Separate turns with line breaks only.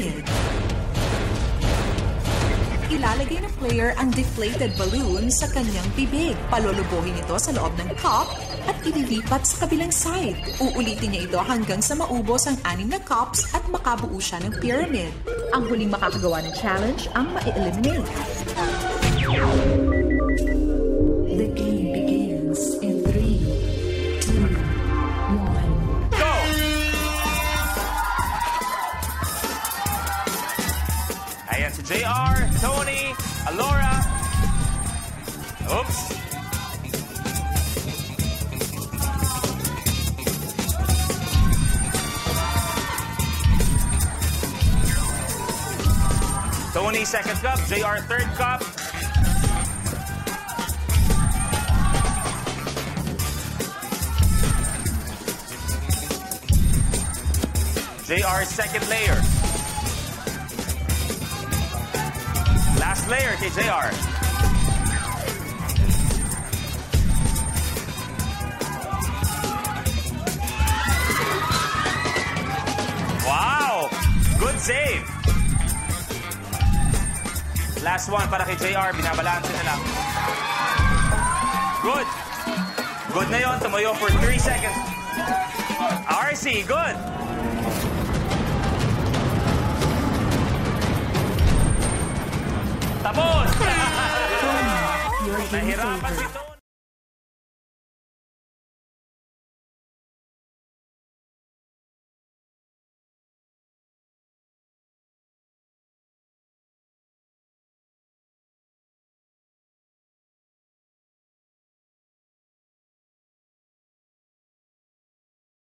pyramid. Ilalagay ng player ang deflated balloon sa kanyang bibig. Palulubuhin ito sa loob ng cup at ililipat sa kabilang side. Uulitin niya ito hanggang sa maubos ang 6 na cups at makabuo siya ng pyramid. Ang huling makakagawa ng challenge ang ma-eliminate. The game begins in 3, 2, 1.
Go! Ayan si JR, Tony, Alora. Oops. Tony, second cup. JR, third cup. JR, second layer. Last layer kay JR. Wow! Good save. Last one para kay JR. Binabalansin na lang. Good. Good na yun. Tumayo for 3 seconds. RC, good. Tapos! Nahirapan si Tony.